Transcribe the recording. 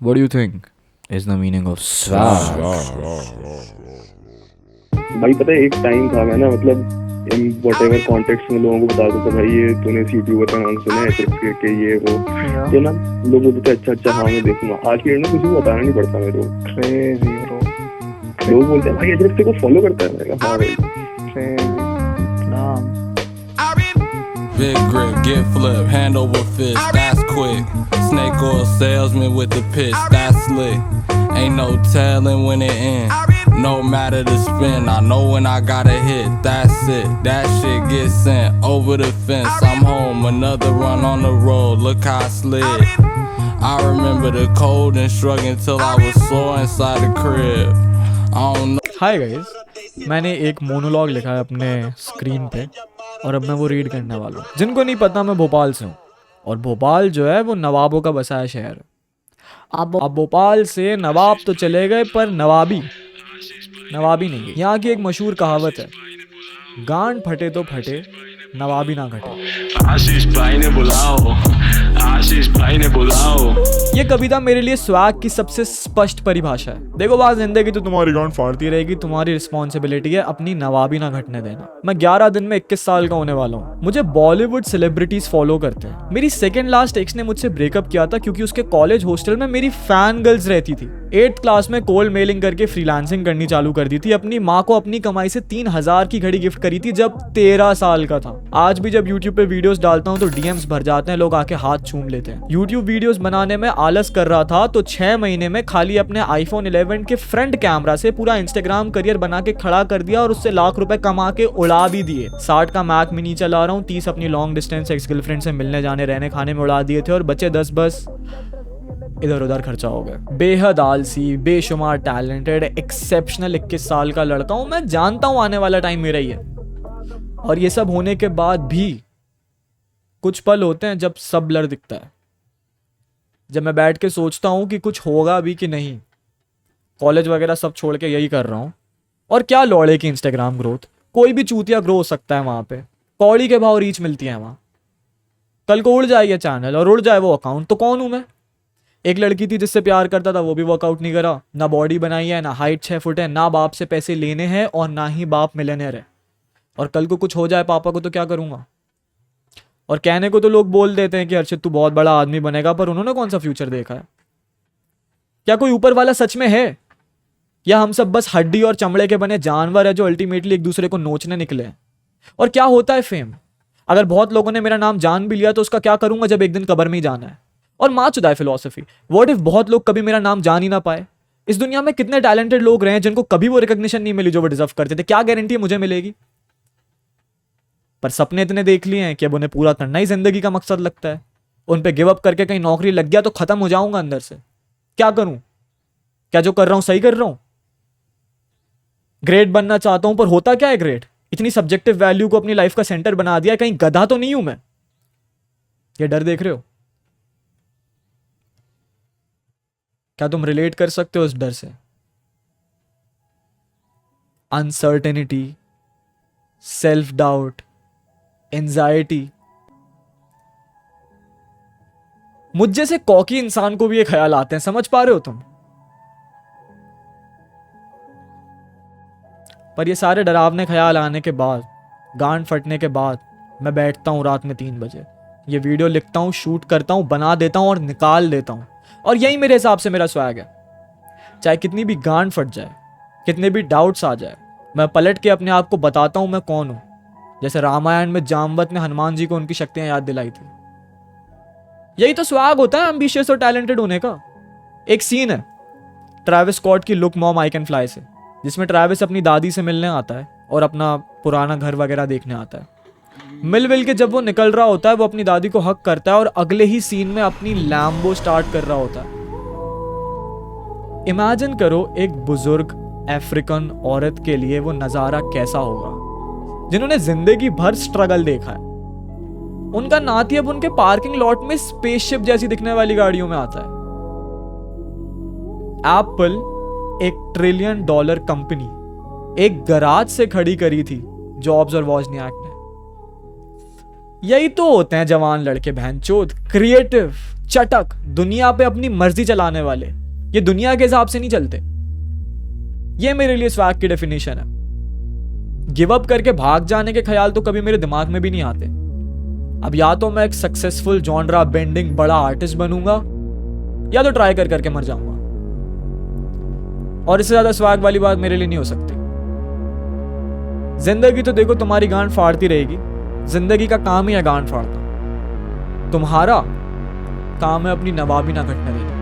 What do you think is the meaning of swag? भाई पता है एक टाइम था, मैं ना मतलब इन वट एवर कॉन्टेक्स्ट में लोगों को बता दूँ तो भाई ये तूने इस यूट्यूबर का नाम सुना है सिर्फ के ये वो तो ना लोग बोलते थे अच्छा हाँ मैं देखूंगा। आज की डेट में किसी को बताना नहीं पड़ता मेरे को। क्रेजी ब्रो, लोग बोलते हैं भाई अजरक तेरे को फॉलो करता है। मैंने कहा हाँ भाई। क्रेजी नाम। Big grip, get flip, hand over fist, that's quick. Snake oil salesman with the pitch, that's slick. Ain't no telling when it ends. No matter the spin, I know when I got a hit, that's it. That shit gets sent over the fence. I'm home, another run on the road, look how I slid. I remember the cold and shrugging till I was sore inside the crib. I don't know. Hi guys, मैंने एक monologue लिखा है अपने screen पे और अब मैं वो रीड करने वाला हूँ। जिनको नहीं पता, मैं भोपाल से हूँ और भोपाल जो है वो नवाबों का बसाया शहर है। अब भोपाल से नवाब तो चले गए पर नवाबी नहीं गई। यहाँ की एक मशहूर कहावत है, गांड फटे तो फटे, नवाबी ना घटे। आशीष भाई ने बुलाओ। ये कविता मेरे लिए स्वैग की सबसे स्पष्ट परिभाषा है। देखो बात, जिंदगी तो तुम्हारी गांड फाड़ती रहेगी, तुम्हारी रिस्पॉन्सिबिलिटी है अपनी नवाबी ना घटने देना। मैं 11 दिन में 21 साल का होने वाला हूँ। मुझे बॉलीवुड सेलिब्रिटीज फॉलो करते हैं। मेरी सेकंड लास्ट एक्स ने मुझसे ब्रेकअप किया था क्योंकि उसके कॉलेज हॉस्टल में मेरी फैन गर्ल्स रहती थी। 8th क्लास में कोल्ड मेलिंग करके फ्रीलांसिंग करनी चालू कर दी थी। अपनी माँ को अपनी कमाई से 3000 की घड़ी गिफ्ट करी थी जब 13 साल का था। आज भी जब यूट्यूब पे वीडियोस डालता हूँ तो डीएम्स भर जाते हैं, लोग आके हाथ चूम लेते हैं। यूट्यूब वीडियोस बनाने में आलस कर रहा था तो 6 महीने में खाली अपने आईफोन 11 के फ्रंट कैमरा से पूरा इंस्टाग्राम करियर बना के खड़ा कर दिया और उससे लाख रुपए कमा के उड़ा भी दिए। 60 का मैक मिनी चला रहा हूँ, 30 अपनी लॉन्ग डिस्टेंस एक्स गर्लफ्रेंड से मिलने जाने रहने खाने में उड़ा दिए थे और बचे 10 बस इधर उधर खर्चा हो गया। बेहद आलसी, बेशुमार टैलेंटेड, एक्सेप्शनल 21 साल का लड़का हूं। मैं जानता हूं आने वाला टाइम मेरा ही है और ये सब होने के बाद भी कुछ पल होते हैं जब सब ब्लर दिखता है। जब मैं बैठ के सोचता हूं कि कुछ होगा भी कि नहीं। कॉलेज वगैरह सब छोड़ के यही कर रहा हूं और क्या लौड़े की इंस्टाग्राम ग्रोथ, कोई भी चूतिया ग्रो हो सकता है वहां पे। कौड़ी के भाव रीच मिलती है वहां। कल को उड़ जाए ये चैनल और उड़ जाए वो अकाउंट तो कौन हूं मैं। एक लड़की थी जिससे प्यार करता था, वो भी वर्कआउट नहीं करा। ना बॉडी बनाई है, ना हाइट 6 फुट है, ना बाप से पैसे लेने हैं और ना ही बाप मिलियनेयर है। और कल को कुछ हो जाए पापा को तो क्या करूंगा। और कहने को तो लोग बोल देते हैं कि अर्षित तू बहुत बड़ा आदमी बनेगा, पर उन्होंने कौन सा फ्यूचर देखा है। क्या कोई ऊपर वाला सच में है या हम सब बस हड्डी और चमड़े के बने जानवर है जो अल्टीमेटली एक दूसरे को नोचने निकले हैं। और क्या होता है फेम, अगर बहुत लोगों ने मेरा नाम जान भी लिया तो उसका क्या करूंगा जब एक दिन कब्र में ही जाना है। और माँ चुदा है फिलॉसफी, व्हाट इफ बहुत लोग कभी मेरा नाम जान ही ना पाए। इस दुनिया में कितने टैलेंटेड लोग रहे हैं जिनको कभी वो रिकॉग्निशन नहीं मिली जो वो डिजर्व करते थे। क्या गारंटी है मुझे मिलेगी। पर सपने इतने देख लिए हैं कि अब उन्हें पूरा करना ही जिंदगी का मकसद लगता है। उन पे गिव अप करके कहीं नौकरी लग गया तो खत्म हो जाऊंगा अंदर से। क्या करूं, क्या जो कर रहा हूं सही कर रहा हूं। ग्रेट बनना चाहता हूं पर होता क्या है ग्रेट। इतनी सब्जेक्टिव वैल्यू को अपनी लाइफ का सेंटर बना दिया, कहीं गधा तो नहीं हूं मैं। ये डर देख रहे हो, क्या तुम रिलेट कर सकते हो इस डर से। Uncertainty, self doubt, anxiety. मुझ जैसे कॉकी इंसान को भी ये ख्याल आते हैं, समझ पा रहे हो तुम। पर ये सारे डरावने ख्याल आने के बाद, गांड फटने के बाद, मैं बैठता हूं रात में 3 बजे, ये वीडियो लिखता हूं, शूट करता हूं, बना देता हूं और निकाल देता हूं। और यही मेरे हिसाब से मेरा स्वैग है। चाहे कितनी भी गांड फट जाए, कितने भी डाउट्स आ जाए, मैं पलट के अपने आप को बताता हूं मैं कौन हूं। जैसे रामायण में जामवत ने हनुमान जी को उनकी शक्तियां याद दिलाई थी। यही तो स्वैग होता है एम्बिशियस और टैलेंटेड होने का। एक सीन है ट्रैविस स्कॉट की look mom I can fly से, जिसमें ट्रैविस अपनी दादी से मिलने आता है और अपना पुराना घर वगैरह देखने आता है। मिल के जब वो निकल रहा होता है, वो अपनी दादी को हक करता है और अगले ही सीन में अपनी लैम्बो स्टार्ट कर रहा होता है। इमेजिन करो एक बुजुर्ग अफ्रीकन औरत के लिए वो नजारा कैसा होगा, जिन्होंने जिंदगी भर स्ट्रगल देखा है। उनका नाती अब उनके पार्किंग लॉट में स्पेसशिप जैसी दिखने वाली गाड़ियों में आता है। एप्पल, एक $1 ट्रिलियन कंपनी, एक गराज से खड़ी करी थी जॉब्स और वॉजनियाक ने। यही तो होते हैं जवान लड़के बहनचोद, क्रिएटिव, चटक, दुनिया पे अपनी मर्जी चलाने वाले, ये दुनिया के हिसाब से नहीं चलते। ये मेरे लिए स्वैग की डेफिनेशन है। गिव अप करके भाग जाने के ख्याल तो कभी मेरे दिमाग में भी नहीं आते। अब या तो मैं एक सक्सेसफुल जॉनरा बेंडिंग बड़ा आर्टिस्ट बनूंगा, या तो ट्राई कर करके मर जाऊंगा। और इससे ज्यादा स्वैग वाली बात मेरे लिए नहीं हो सकती। जिंदगी तो देखो तुम्हारी गांड फाड़ती रहेगी, जिंदगी का काम ही है गांड फाड़ना। तुम्हारा काम है अपनी नवाबी ना घटने देना।